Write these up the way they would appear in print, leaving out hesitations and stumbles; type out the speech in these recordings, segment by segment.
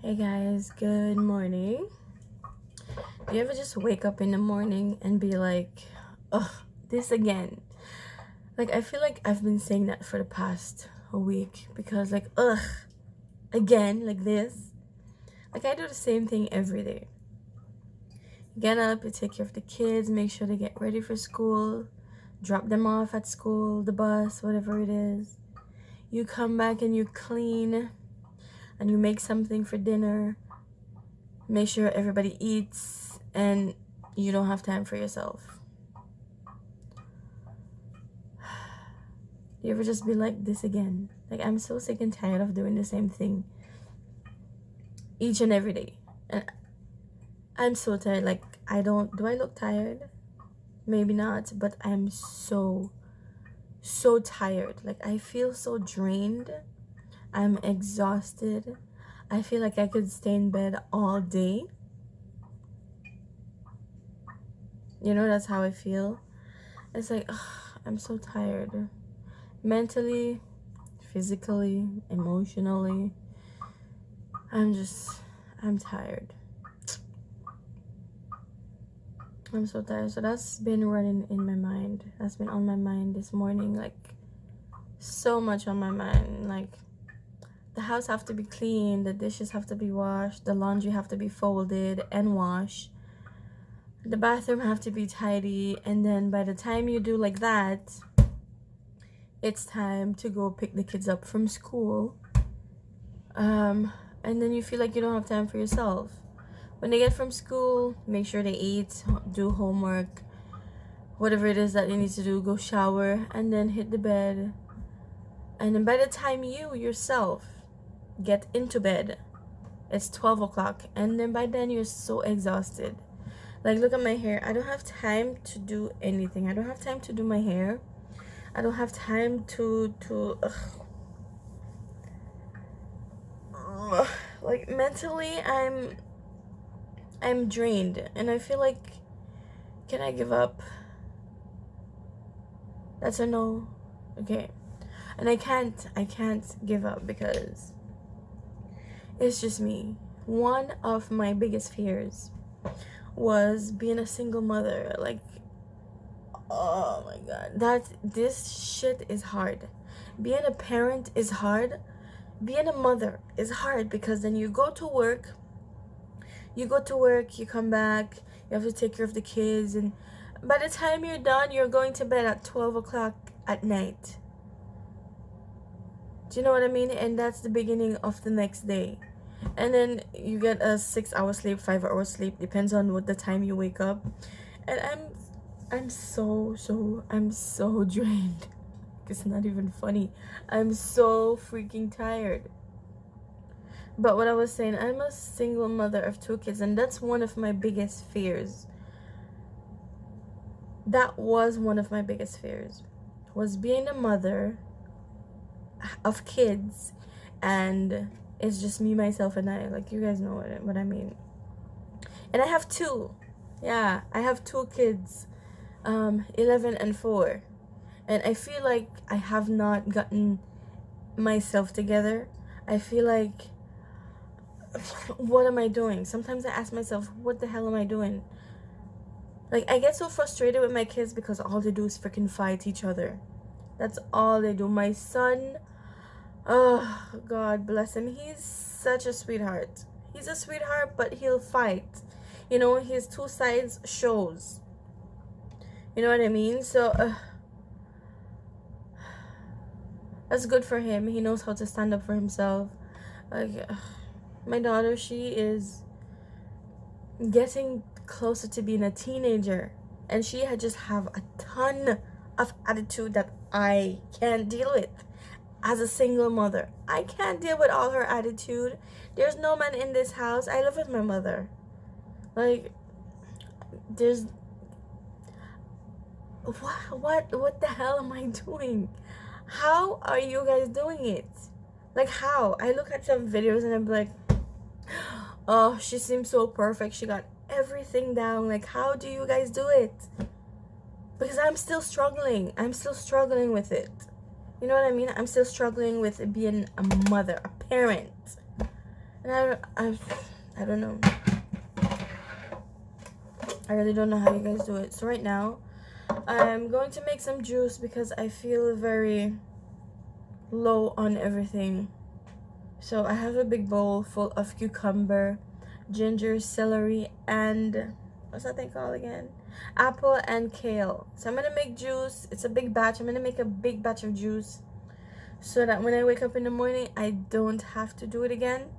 Hey guys, good morning. Do you ever just wake up in the morning and be like, ugh, this again? Like, I feel like I've been saying that for the past a week because, like, ugh, again, like this. Like, I do the same thing every day. You get up, you take care of the kids, make sure they get ready for school, drop them off at school, the bus, whatever it is. You come back and you clean and you make something for dinner. Make sure everybody eats and you don't have time for yourself. You ever just be like this again? Like, I'm so sick and tired of doing the same thing each and every day. And I'm so tired. Like, do I look tired? Maybe not, but I'm so tired. Like, I feel so drained. I'm exhausted. I feel like I could stay in bed all day. You know, that's how I feel. It's like, ugh, I'm so tired. Mentally, physically, emotionally. I'm tired. I'm so tired. So that's been running in my mind. That's been on my mind this morning. Like, so much on my mind. Like, the house have to be clean. The dishes have to be washed. The laundry have to be folded and washed. The bathroom have to be tidy. And then by the time you do like that, it's time to go pick the kids up from school. And then you feel like you don't have time for yourself. When they get from school, make sure they eat, do homework, whatever it is that they need to do, go shower, and then hit the bed. And then by the time you yourself get into bed, it's 12 o'clock. And then by then you're so exhausted. Like, look at my hair. I don't have time to do anything. I don't have time to do my hair. I don't have time to like, mentally I'm drained and I feel like, can I give up? That's a no. Okay. And I can't give up because it's just me. One of my biggest fears was being a single mother. Like, oh my god, this shit is hard. Being a parent is hard. Being a mother is hard because then you go to work, you come back, you have to take care of the kids, and by the time you're done, you're going to bed at 12 o'clock at night. Do you know what I mean? And that's the beginning of the next day. And then you get a 6 hour sleep, 5 hour sleep, depends on what the time you wake up. And I'm so drained. It's not even funny. I'm so freaking tired. But what I was saying, I'm a single mother of 2 kids, and that's one of my biggest fears. That was one of my biggest fears, was being a mother of kids, and it's just me, myself, and I. Like, you guys know what I mean. And I have 2. Yeah, I have 2 kids, 11 and 4. And I feel like I have not gotten myself together. I feel like, what am I doing? Sometimes I ask myself, what the hell am I doing? Like, I get so frustrated with my kids because all they do is freaking fight each other. That's all they do. My son, oh, God bless him. He's such a sweetheart. He's a sweetheart, but he'll fight. You know, his 2 sides shows. You know what I mean? So, that's good for him. He knows how to stand up for himself. Like, my daughter, she is getting closer to being a teenager, and she had just have a ton of attitude that I can't deal with as a single mother. I can't deal with all her attitude. There's no man in this house. I live with my mother. Like, there's what the hell am I doing? How are you guys doing it? Like, how? I look at some videos and I'm like, oh, she seems so perfect. She got everything down. Like, how do you guys do it? Because I'm still struggling. I'm still struggling with it. You know what I mean? I'm still struggling with being a mother, a parent. And I don't know. I really don't know how you guys do it. So right now, I'm going to make some juice because I feel very low on everything. So I have a big bowl full of cucumber, ginger, celery, and what's that thing called again? Apple and kale. So I'm gonna make juice. It's a big batch. I'm gonna make a big batch of juice so that when I wake up in the morning, I don't have to do it again.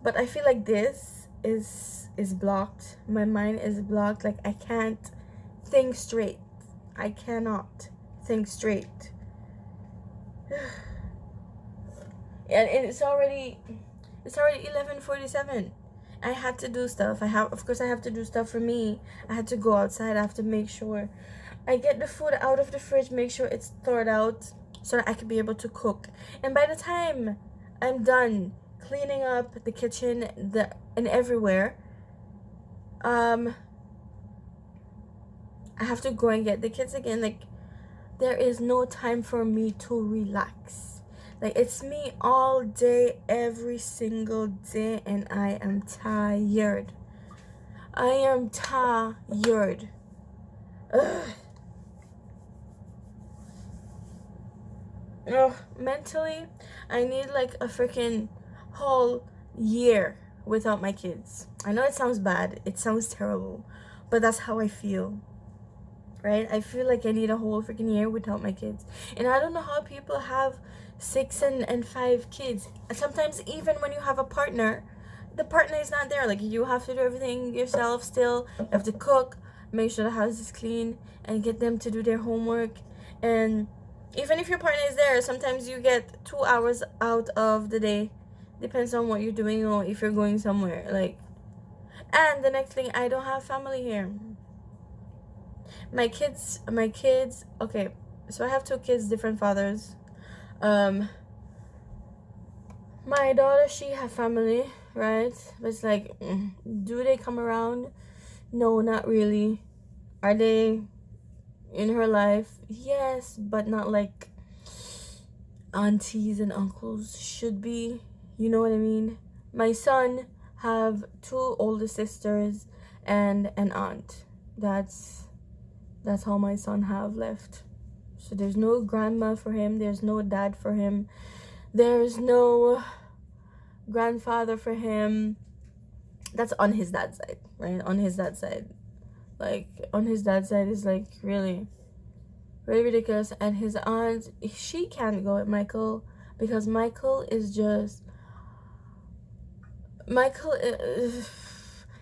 But I feel like this is blocked. My mind is blocked. Like I can't think straight. I cannot think straight. And it's already 11:47. I had to do stuff. Of course I have to do stuff for me. I had to go outside. I have to make sure I get the food out of the fridge, make sure it's thawed out so that I can be able to cook. And by the time I'm done cleaning up the kitchen and everywhere, I have to go and get the kids again. Like there is no time for me to relax. Like it's me all day, every single day, and I am tired. I am tired. Ugh. Ugh. Mentally, I need like a freaking whole year without my kids. I know it sounds bad. It sounds terrible, but that's how I feel. Right? I feel like I need a whole freaking year without my kids. And I don't know how people have 6 and 5 kids. Sometimes even when you have a partner, the partner is not there. Like you have to do everything yourself still. You have to cook, make sure the house is clean, and get them to do their homework. And even if your partner is there, sometimes you get 2 hours out of the day. Depends on what you're doing or if you're going somewhere. Like, and the next thing, I don't have family here. My kids, okay, so I have 2 kids, different fathers. My daughter, she have family, right? But it's like, do they come around? No, not really. Are they in her life? Yes, but not like aunties and uncles should be. You know what I mean? My son have 2 older sisters and an aunt. That's all my son have left. So there's no grandma for him, there's no dad for him, there's no grandfather for him. That's on his dad's side, right? On his dad's side. Like on his dad's side is like really ridiculous. And his aunt, she can't go with Michael because Michael,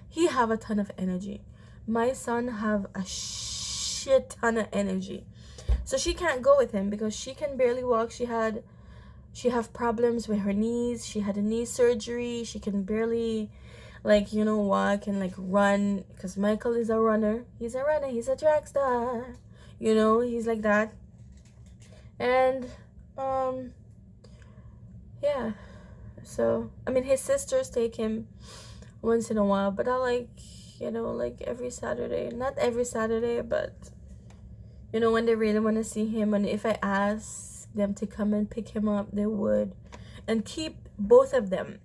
he have a ton of energy. My son have a shit ton of energy. So she can't go with him because she can barely walk. She have problems with her knees. She had a knee surgery. She can barely walk and run because Michael is a runner. He's a runner. He's a track star. He's like that. And yeah. So I mean, his sisters take him once in a while, but I every Saturday. Not every Saturday, but when they really want to see him, and if I ask them to come and pick him up, they would. And keep both of them.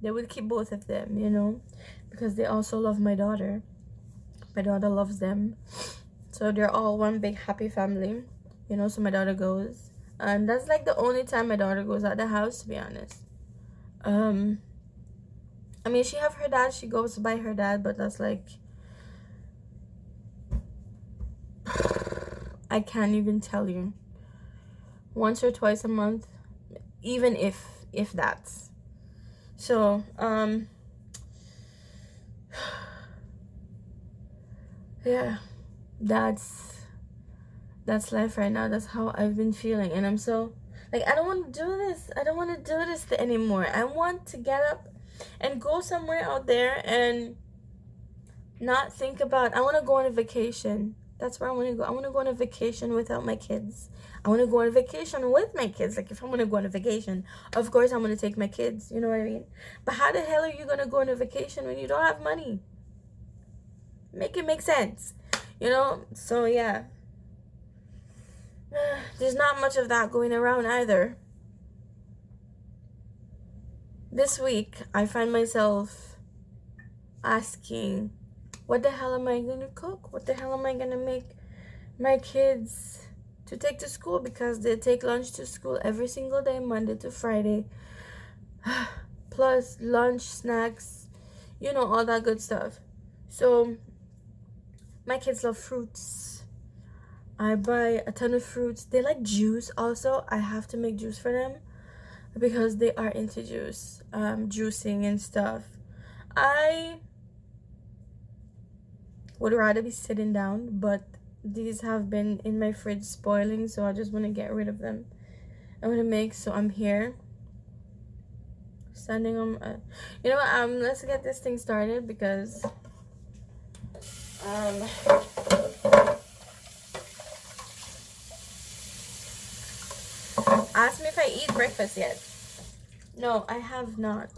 They would keep both of them, because they also love my daughter. My daughter loves them. So they're all one big happy family, so my daughter goes. And that's like the only time my daughter goes out the house, to be honest. I mean, she have her dad, she goes by her dad, but that's like, I can't even tell you. Once or twice a month, even if that's. So, yeah, that's life right now. That's how I've been feeling, and I'm so I don't want to do this. I don't want to do this anymore. I want to get up and go somewhere out there and not think about. I want to go on a vacation. That's where I want to go. I want to go on a vacation without my kids. I want to go on a vacation with my kids. Like, if I want to go on a vacation, of course I'm going to take my kids. You know what I mean? But how the hell are you going to go on a vacation when you don't have money? Make it make sense. So yeah. There's not much of that going around either. this week I find myself asking, what the hell am I gonna cook? What the hell am I gonna make my kids to take to school? Because they take lunch to school every single day, Monday to Friday, plus lunch, snacks, all that good stuff. So my kids love fruits. I buy a ton of fruits. They like juice also. I have to make juice for them because they are into juice, juicing and stuff. I would rather be sitting down, but these have been in my fridge spoiling, so I just want to get rid of them. I'm gonna make, so I'm here standing on let's get this thing started because ask me if I eat breakfast yet. No, I have not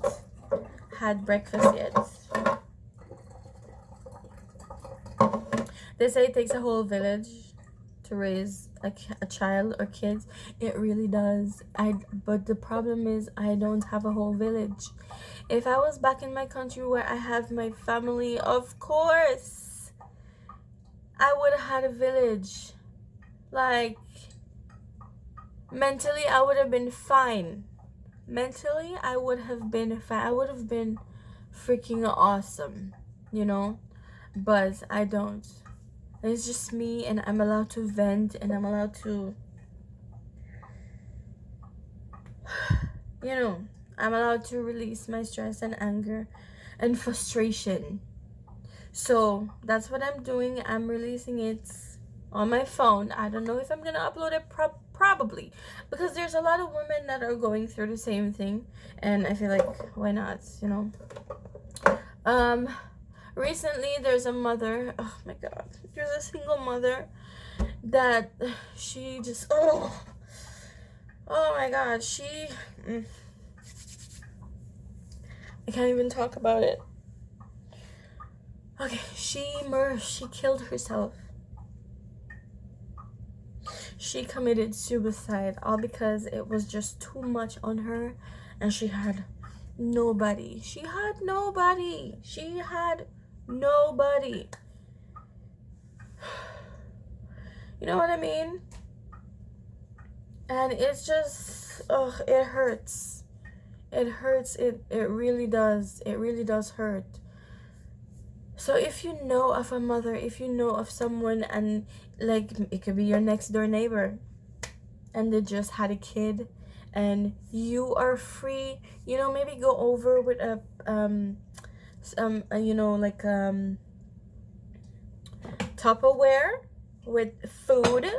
had breakfast yet. They say it takes a whole village to raise a child or kids. It really does. But the problem is I don't have a whole village. If I was back in my country where I have my family, of course I would have had a village. Like, mentally I would have been fine. Mentally I would have been fine. I would have been freaking awesome, but I don't. It's just me, and I'm allowed to vent, and I'm allowed to, I'm allowed to release my stress and anger and frustration. So that's what I'm doing. I'm releasing it on my phone. I don't know if I'm gonna upload it, probably, because there's a lot of women that are going through the same thing, and I feel like, why not, recently there's a mother, oh my god, there's a single mother that she just, oh my god, I can't even talk about it. Okay, she killed herself. She committed suicide, all because it was just too much on her, and she had nobody. She had nobody. You know what I mean? And it's just, it hurts. It hurts. It really does. It really does hurt. So if you know of a mother, if you know of someone, and like it could be your next door neighbor, and they just had a kid, and you are free, maybe go over with a Tupperware with food.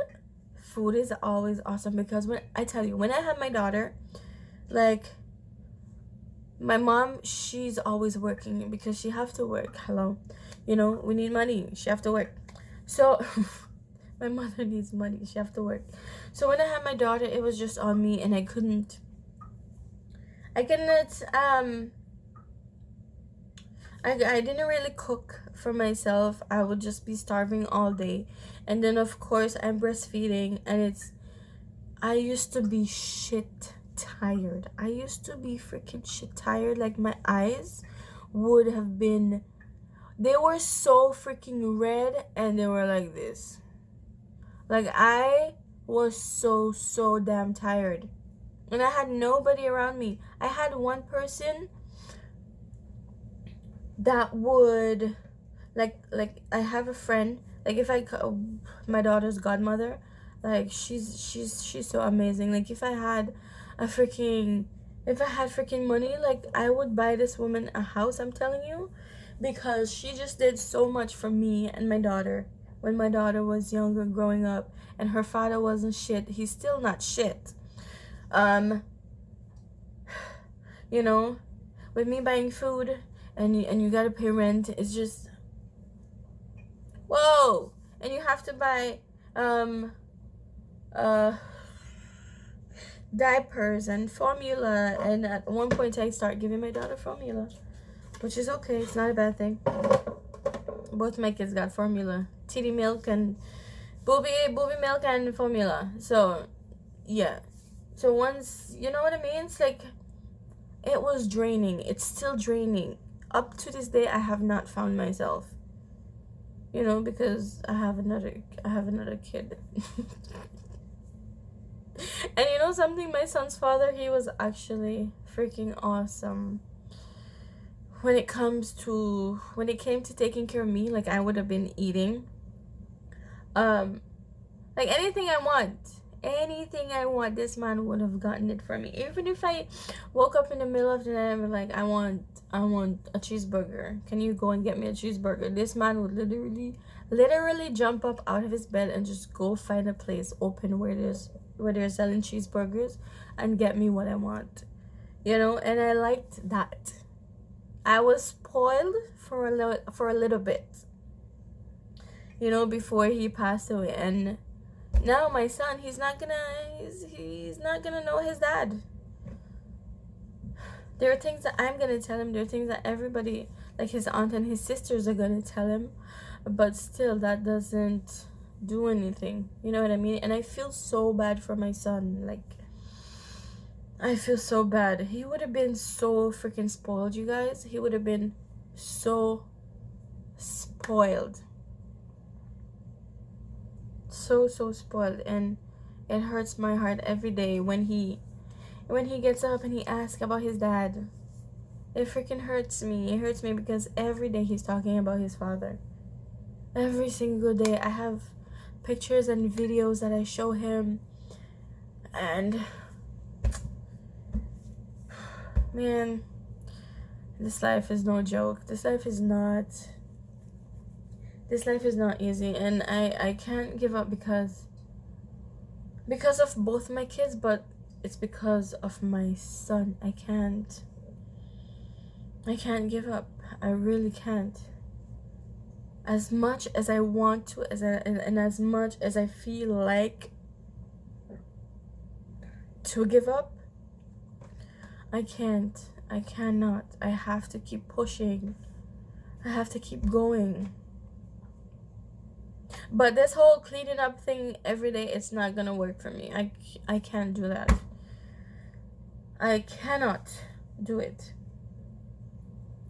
Food is always awesome, because when I had my daughter, like, my mom, she's always working because she have to work. Hello, we need money. She have to work. So my mother needs money. She have to work. So when I had my daughter, it was just on me, and I couldn't I didn't really cook for myself. I would just be starving all day. And then of course I'm breastfeeding, and I used to be shit tired. I used to be freaking shit tired. Like, my eyes would have been, they were so freaking red, and they were like this. Like, I was so damn tired, and I had nobody around me. I had one person that would, like I have a friend, like, if my daughter's godmother, like, she's so amazing. Like, if I had freaking money, like, I would buy this woman a house, I'm telling you, because she just did so much for me and my daughter when my daughter was younger, growing up, and her father wasn't shit. He's still not shit. With me buying food, and you gotta pay rent, it's just, whoa. And you have to buy diapers and formula, and at one point I start giving my daughter formula, which is okay. It's not a bad thing. Both my kids got formula, titty milk and booby milk and formula. So yeah, so once, you know what I mean, it's like, It was draining. It's still draining. Up to this day, I have not found myself. You know, because I have another kid. And you know something, my son's father, he was actually freaking awesome. When it came to taking care of me, like I would have been eating. Like anything I want, this man would have gotten it for me. Even if I woke up in the middle of the night and be like, I want a cheeseburger. Can you go and get me a cheeseburger? This man would literally jump up out of his bed and just go find a place open where they're selling cheeseburgers and get me what I want. You know, and I liked that. I was spoiled for a little bit. You know, before he passed away. And now my son, he's not gonna know his dad. There are things that I'm gonna tell him. There are things that everybody, like his aunt and his sisters, are gonna tell him. But still, that doesn't do anything. You know what I mean? And I feel so bad for my son. Like, I feel so bad. He would have been so freaking spoiled, you guys. He would have been so spoiled. So spoiled. And it hurts my heart every day when he gets up and he asks about his dad. It freaking hurts me. It hurts me because every day he's talking about his father. Every single day. I have pictures and videos that I show him. And man, this life is no joke. This life is not easy. And I can't give up because of both my kids, but it's because of my son. I can't give up. I really can't. As much as I want to, and as much as I feel like to give up, I can't. I cannot. I have to keep pushing. I have to keep going. But this whole cleaning up thing every day, it's not gonna work for me. I can't do that. I cannot do it.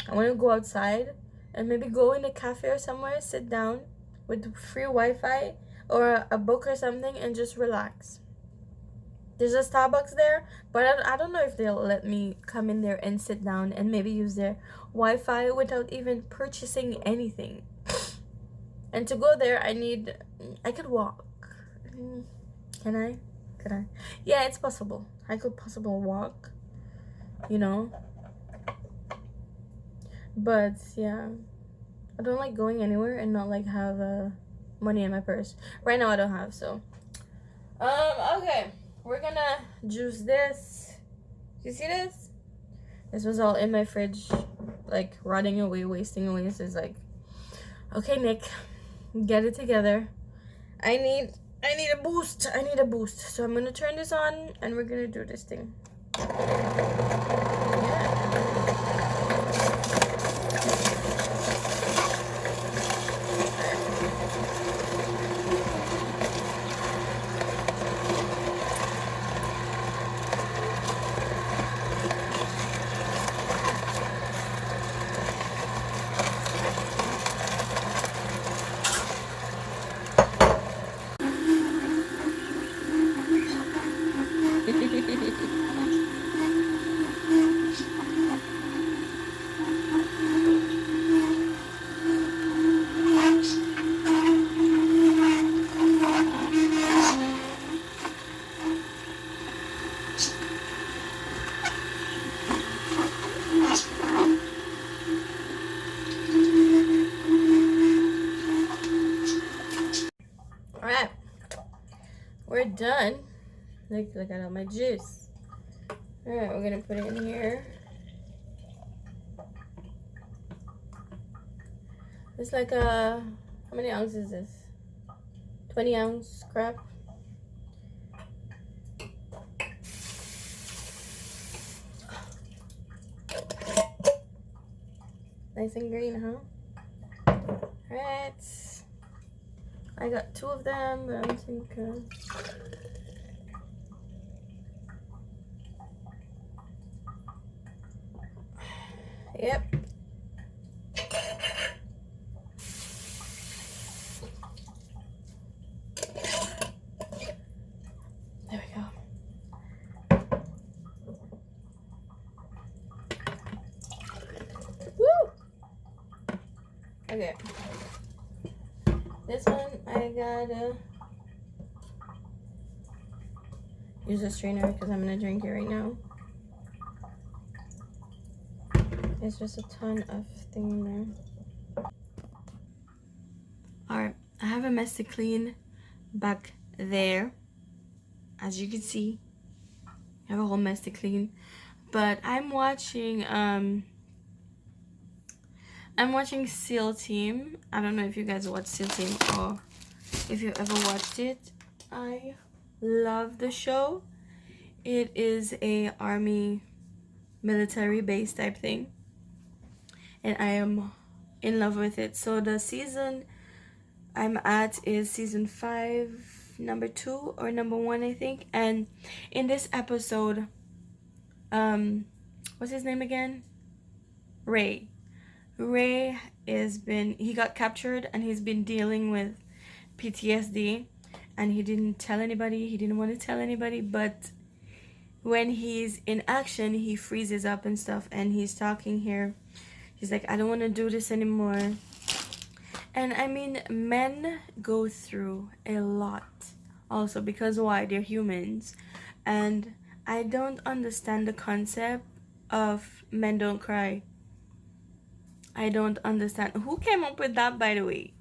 I want to go outside and maybe go in a cafe or somewhere, sit down with free Wi-Fi or a book or something and just relax. There's a Starbucks there, but I don't know if they'll let me come in there and sit down and maybe use their Wi-Fi without even purchasing anything. And to go there, I could walk. Can I? Could I? Yeah, it's possible. I could possibly walk, you know. But yeah, I don't like going anywhere and not like have money in my purse. Right now I don't have, so. Okay. We're gonna juice this. You see this? This was all in my fridge, like rotting away, wasting away. So it's like, okay, Nick, get it together. I need a boost. I need a boost. So I'm gonna turn this on and we're gonna do this thing. Alright, we're done. Look at all my juice. Alright, we're gonna put it in here. It's like how many ounces is this? 20 ounce crap. Nice and green, huh? Alright. I got 2 of them, but I think Yep. There we go. Woo! Okay. This one, I gotta use a strainer because I'm gonna drink it right now. There's just a ton of thing in there. Alright, I have a mess to clean back there. As you can see, I have a whole mess to clean. But I'm watching SEAL Team. I don't know if you guys watch SEAL Team or if you ever watched it. I love the show. It is a army military base type thing, and I am in love with it. So the season I'm at is season 5, number 2 or number 1, I think. And in this episode, what's his name again? Ray he got captured, and he's been dealing with PTSD, and he didn't tell anybody. He didn't want to tell anybody, but when he's in action, he freezes up and stuff, and he's talking here. He's like, I don't want to do this anymore. And I mean, men go through a lot also, because why? They're humans. And I don't understand the concept of men don't cry. I don't understand. Who came up with that, by the way?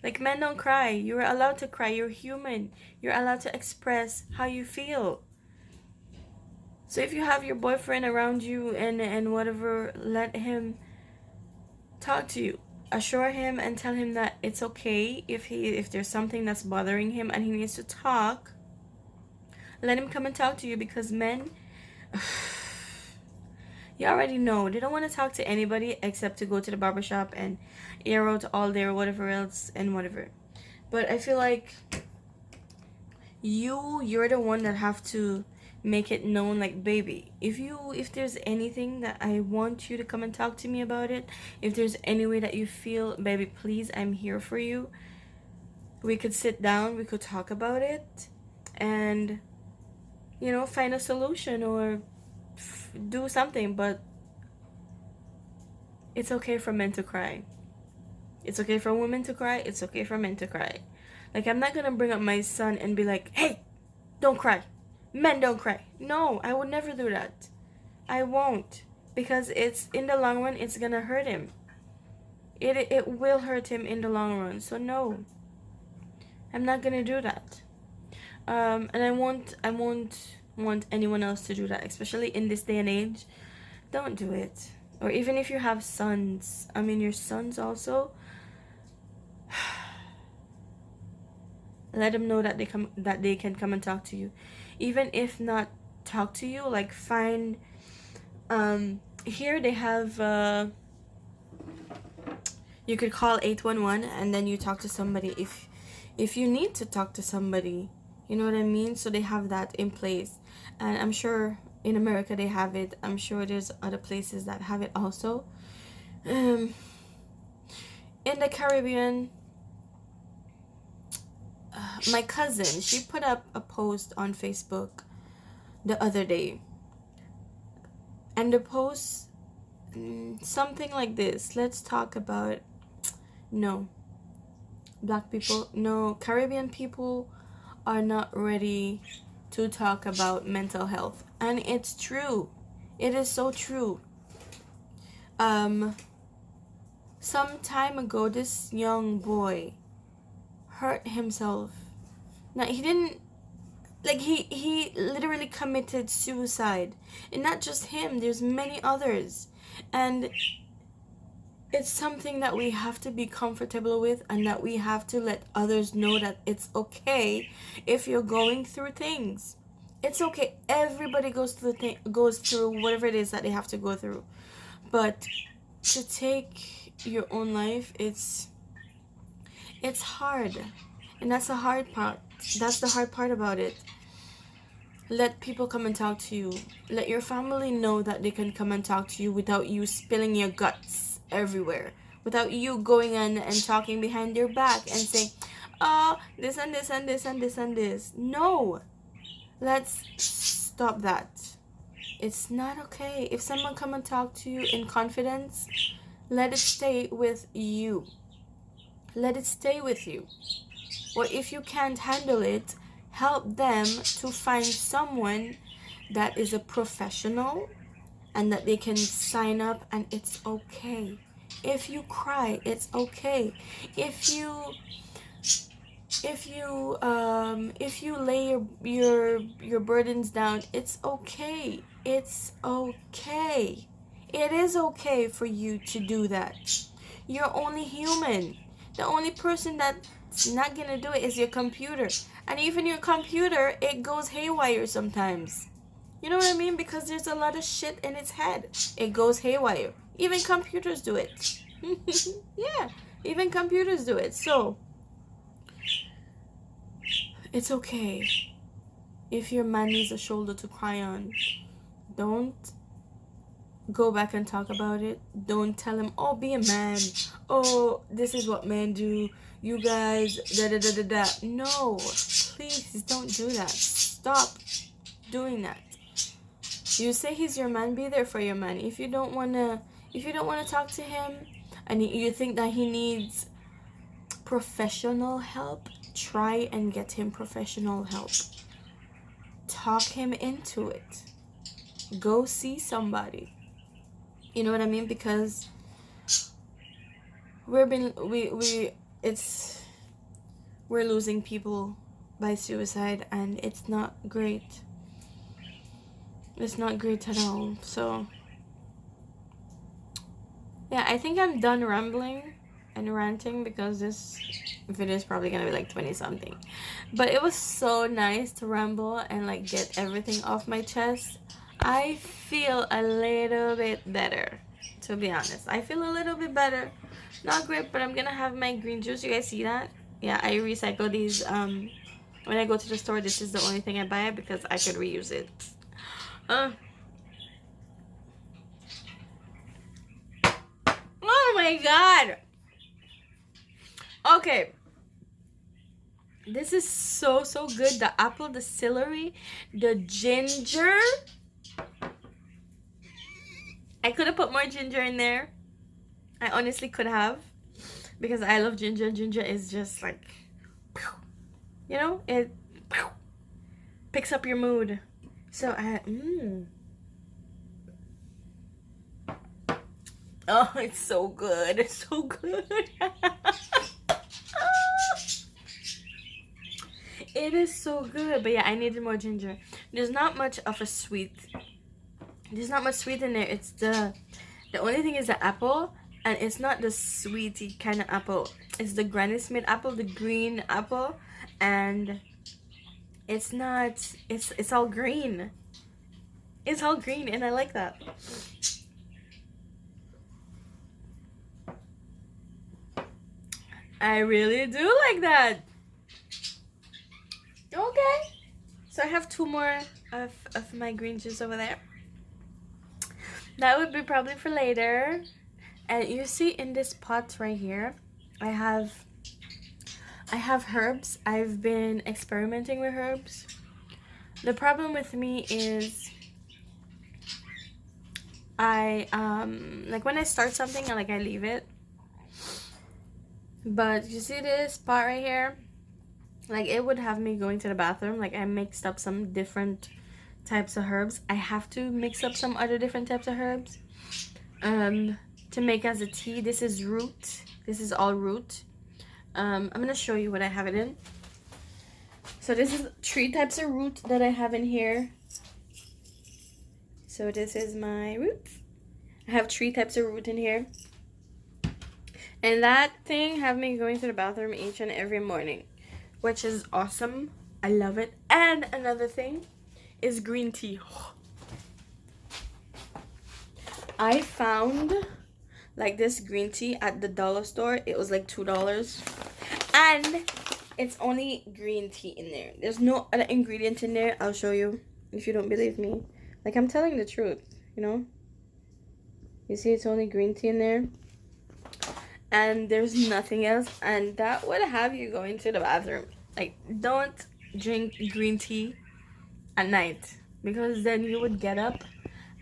Like, men don't cry. You're allowed to cry. You're human. You're allowed to express how you feel. So if you have your boyfriend around you and whatever, let him talk to you. Assure him and tell him that it's okay if there's something that's bothering him and he needs to talk. Let him come and talk to you, because men, you already know, they don't want to talk to anybody except to go to the barbershop and air out all day or whatever else and whatever. But I feel like you're the one that have to make it known, like, baby, if there's anything that I want you to come and talk to me about it, if there's any way that you feel, baby, please, I'm here for you. We could sit down, we could talk about it, and find a solution or do something. But it's okay for men to cry. It's okay for women to cry. It's okay for men to cry. Like, I'm not gonna bring up my son and be like, hey, don't cry, men don't cry. No, I would never do that. I won't, because it's, in the long run, it's gonna hurt him. It will hurt him in the long run. So no, I'm not gonna do that. And I won't want anyone else to do that, especially in this day and age. Don't do it. Or even if you have sons, I mean, your sons also, let them know that they can come and talk to you. Even if not talk to you, like, find, here they have, you could call 811 and then you talk to somebody if you need to talk to somebody, you know what I mean? So they have that in place, and I'm sure in America they have it. I'm sure there's other places that have it also. In the Caribbean, my cousin, she put up a post on Facebook the other day, and the post, something like this: let's talk about, no, black people, no, Caribbean people are not ready to talk about mental health. And it's true. It is so true. Some time ago, this young boy hurt himself. Now, he didn't, like, he literally committed suicide. And not just him, there's many others. And it's something that we have to be comfortable with, and that we have to let others know that it's okay if you're going through things. It's okay. Everybody goes through whatever it is that they have to go through. But to take your own life, it's hard. And that's the hard part. That's the hard part about it. Let people come and talk to you. Let your family know that they can come and talk to you without you spilling your guts everywhere. Without you going in and talking behind their back and saying, oh, this and this and this and this and this. No. Let's stop that. It's not okay. If someone come and talk to you in confidence, let it stay with you. Let it stay with you. Or if you can't handle it, help them to find someone that is a professional and that they can sign up, and it's okay. If you cry, it's okay. If you lay your burdens down, it's okay. It's okay. It is okay for you to do that. You're only human. The only person that's not gonna do it is your computer. And even your computer, it goes haywire sometimes. You know what I mean? Because there's a lot of shit in its head. It goes haywire. Even computers do it. Yeah, even computers do it. So, it's okay. If your man needs a shoulder to cry on, don't go back and talk about it. Don't tell him, oh, be a man. Oh, this is what men do. You guys, da da da da da. No, please don't do that. Stop doing that. You say he's your man, be there for your man. If you don't wanna talk to him, and you think that he needs professional help, try and get him professional help. Talk him into it. Go see somebody. You know what I mean? Because we're losing people by suicide, and it's not great. It's not great at all. So yeah, I think I'm done rambling and ranting, because this video is probably gonna be like 20 something. But it was so nice to ramble and like get everything off my chest. I feel a little bit better, to be honest. I feel a little bit better. Not great, but I'm gonna have my green juice. You guys see that? Yeah, I recycle these. When I go to the store, this is the only thing I buy because I could reuse it. Oh my god! Okay. This is so good. The apple, the celery, the ginger. I could have put more ginger in there. I honestly could have, because I love ginger. Ginger is just like, you know, it picks up your mood. So oh, it's so good. It's so good. It is so good. But yeah, I needed more ginger. There's not much of a sweet. There's not much sweet in there. It's the only thing is the apple, and it's not the sweety kind of apple. It's the Granny Smith apple, the green apple, and it's not. It's all green. It's all green, and I like that. I really do like that. Okay. So I have 2 more of my green juice over there. That would be probably for later. And you see in this pot right here, I have herbs. I've been experimenting with herbs. The problem with me is I like when I start something, I leave it. But you see this pot right here? Like, it would have me going to the bathroom. Like, I mixed up some different types of herbs. I have to mix up some other different types of herbs to make as a tea. This is root. This is all root. I'm going to show you what I have it in. So this is 3 types of root that I have in here. So this is my root. I have 3 types of root in here. And that thing have me going to the bathroom each and every morning, which is awesome. I love it. And another thing is green tea. I found like this green tea at the dollar store. It was like $2. And it's only green tea in there. There's no other ingredient in there. I'll show you. if you don't believe me. Like, I'm telling the truth, you know? You see, it's only green tea in there. And there's nothing else. And that would have you going to the bathroom. Like, don't drink green tea at night. Because then you would get up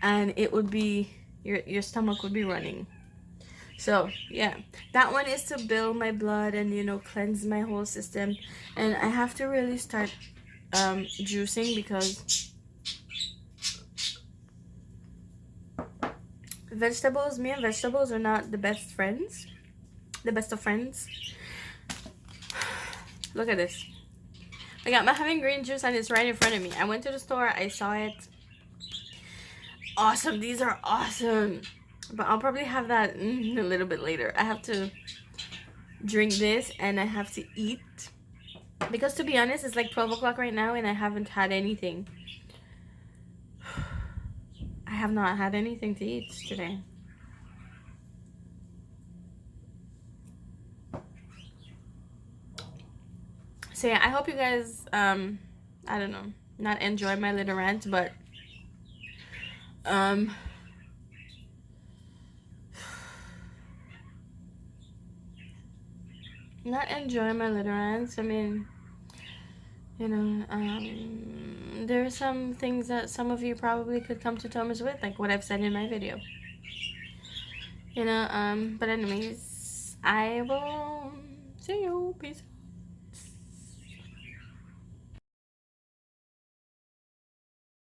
and it would be, your stomach would be running. So, yeah. That one is to build my blood and, you know, cleanse my whole system. And I have to really start juicing because vegetables, me and vegetables are not the best friends. The best of friends. Look at this. Like, I'm having green juice and it's right in front of me. I went to the store, I saw it. Awesome, these are awesome. But I'll probably have that a little bit later. I have to drink this and I have to eat. Because to be honest, it's like 12 o'clock right now and I haven't had anything. I have not had anything to eat today. So yeah, I hope you guys, I don't know, not enjoy my little rant, but, not enjoy my little rants. I mean, you know, there are some things that some of you probably could come to terms with, like what I've said in my video. You know, but anyways, I will see you. Peace.